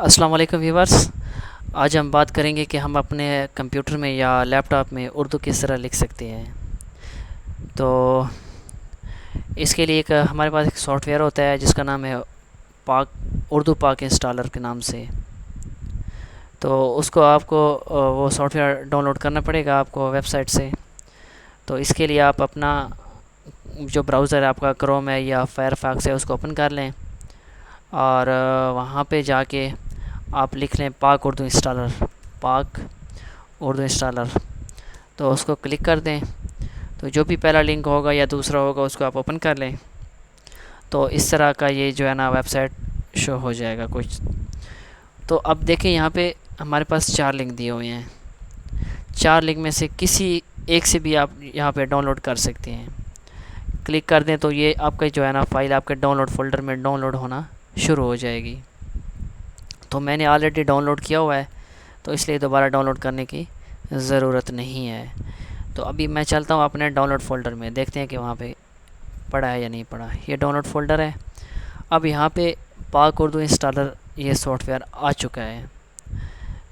السلام علیکم ویورس. آج ہم بات کریں گے کہ ہم اپنے کمپیوٹر میں یا لیپ ٹاپ میں اردو کس طرح لکھ سکتے ہیں. تو اس کے لیے ہمارے پاس ایک سافٹ ویئر ہوتا ہے جس کا نام ہے پاک اردو پاک انسٹالر کے نام سے. تو اس کو آپ کو وہ سافٹ ویئر ڈاؤن لوڈ کرنا پڑے گا آپ کو ویب سائٹ سے. تو اس کے لیے آپ اپنا جو براؤزر ہے آپ کا کروم ہے یا فائر فاکس ہے اس کو اوپن کر لیں اور وہاں پہ جا کے آپ لکھ لیں پاک اردو انسٹالر. پاک اردو انسٹالر تو اس کو کلک کر دیں. تو جو بھی پہلا لنک ہوگا یا دوسرا ہوگا اس کو آپ اوپن کر لیں. تو اس طرح کا یہ جو ہے نا ویب سائٹ شو ہو جائے گا کچھ. تو اب دیکھیں یہاں پہ ہمارے پاس 4 لنک دیے ہوئے ہیں. 4 لنک میں سے کسی ایک سے بھی آپ یہاں پہ ڈاؤن لوڈ کر سکتے ہیں. کلک کر دیں تو یہ آپ کا جو ہے نا فائل آپ کے ڈاؤن لوڈ فولڈر میں ڈاؤن لوڈ ہونا شروع ہو جائے گی. تو میں نے آلریڈی ڈاؤن لوڈ کیا ہوا ہے تو اس لیے دوبارہ ڈاؤن لوڈ کرنے کی ضرورت نہیں ہے. تو ابھی میں چلتا ہوں اپنے ڈاؤن لوڈ فولڈر میں، دیکھتے ہیں کہ وہاں پہ پڑا ہے یا نہیں پڑا. یہ ڈاؤن لوڈ فولڈر ہے. اب یہاں پہ پاک اردو انسٹالر یہ سافٹ ویئر آ چکا ہے.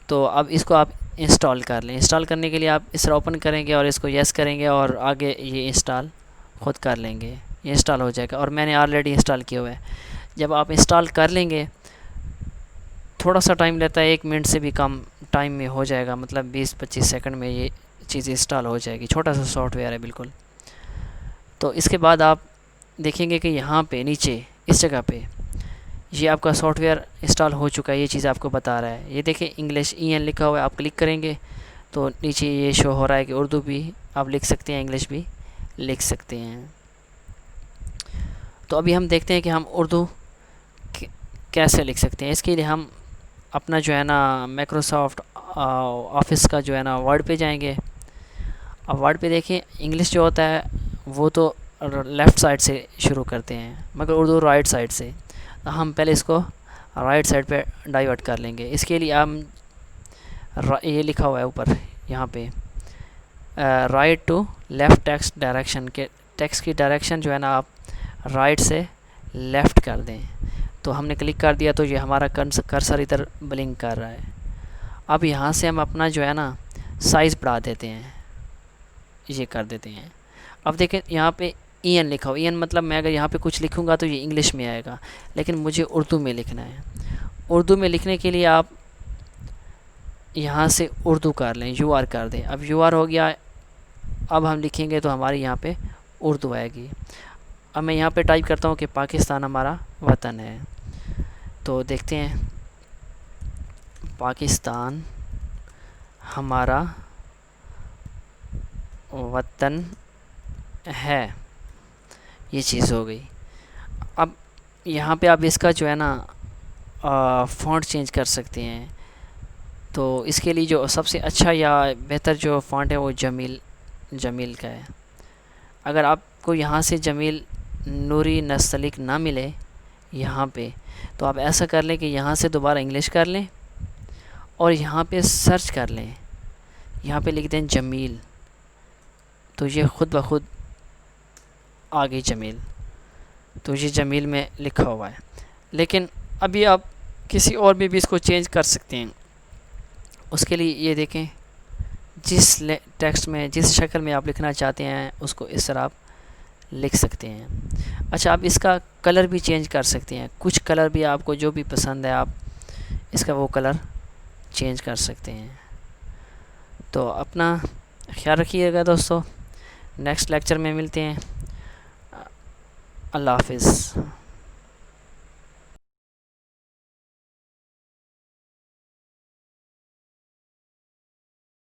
تو اب اس کو آپ انسٹال کر لیں. انسٹال کرنے کے لیے آپ اس طرح اوپن کریں گے اور اس کو یس کریں گے اور آگے یہ انسٹال خود کر لیں گے. یہ انسٹال ہو جائے گا اور میں نے آلریڈی انسٹال کیا ہوا ہے. جب آپ انسٹال کر لیں گے تھوڑا سا ٹائم لیتا ہے، 1 منٹ سے بھی کم ٹائم میں ہو جائے گا، مطلب 20-25 سیکنڈ میں یہ چیز انسٹال ہو جائے گی. چھوٹا سا سافٹ ویئر ہے بالکل. تو اس کے بعد آپ دیکھیں گے کہ یہاں پہ نیچے اس جگہ پہ یہ آپ کا سافٹ ویئر انسٹال ہو چکا ہے. یہ چیز آپ کو بتا رہا ہے. یہ دیکھیں انگلش EN لکھا ہوا ہے. آپ کلک کریں گے تو نیچے یہ شو ہو رہا ہے کہ اردو بھی آپ لکھ سکتے ہیں، انگلش بھی لکھ سکتے ہیں. تو ابھی ہم دیکھتے ہیں کہ ہم اردو کیسے لکھ سکتے ہیں. اس کے لیے ہم اپنا جو ہے نا مائکروسافٹ آفس کا جو ہے نا ورڈ پہ جائیں گے. اب ورڈ پہ دیکھیں انگلش جو ہوتا ہے وہ تو لیفٹ سائڈ سے شروع کرتے ہیں مگر اردو رائٹ سائڈ سے. ہم پہلے اس کو رائٹ سائڈ پہ ڈائیورٹ کر لیں گے. اس کے لیے ہم یہ لکھا ہوا ہے اوپر یہاں پہ right to left text direction کے ٹیکسٹ کی ڈائریکشن جو ہے نا آپ رائٹ سے لیفٹ کر دیں. تو ہم نے کلک کر دیا تو یہ ہمارا کرسر ادھر بلنک کر رہا ہے. اب یہاں سے ہم اپنا جو ہے نا سائز بڑھا دیتے ہیں، یہ کر دیتے ہیں. اب دیکھیں یہاں پہ EN لکھا ہو. EN مطلب میں اگر یہاں پہ کچھ لکھوں گا تو یہ انگلش میں آئے گا، لیکن مجھے اردو میں لکھنا ہے. اردو میں لکھنے کے لیے آپ یہاں سے اردو کر لیں، UR کر دیں. اب UR ہو گیا. اب ہم لکھیں گے تو ہماری یہاں پہ اردو آئے گی. اب میں یہاں پہ ٹائپ کرتا ہوں کہ پاکستان ہمارا وطن ہے. تو دیکھتے ہیں پاکستان ہمارا وطن ہے. یہ چیز ہو گئی. اب یہاں پہ آپ اس کا جو ہے نا فونٹ چینج کر سکتے ہیں. تو اس کے لیے جو سب سے اچھا یا بہتر جو فونٹ ہے وہ جمیل کا ہے. اگر آپ کو یہاں سے جمیل نوری نستعلیق نہ ملے یہاں پہ تو آپ ایسا کر لیں کہ یہاں سے دوبارہ انگلش کر لیں اور یہاں پہ سرچ کر لیں. یہاں پہ لکھ دیں جمیل تو یہ خود بخود آگے جمیل. تو یہ جمیل میں لکھا ہوا ہے. لیکن ابھی آپ کسی اور بھی اس کو چینج کر سکتے ہیں. اس کے لیے یہ دیکھیں جس ٹیکسٹ میں جس شکل میں آپ لکھنا چاہتے ہیں اس کو اس طرح آپ لکھ سکتے ہیں. اچھا آپ اس کا کلر بھی چینج کر سکتے ہیں. کچھ کلر بھی آپ کو جو بھی پسند ہے آپ اس کا وہ کلر چینج کر سکتے ہیں. تو اپنا خیال رکھیے گا دوستو. نیکسٹ لیکچر میں ملتے ہیں. اللہ حافظ.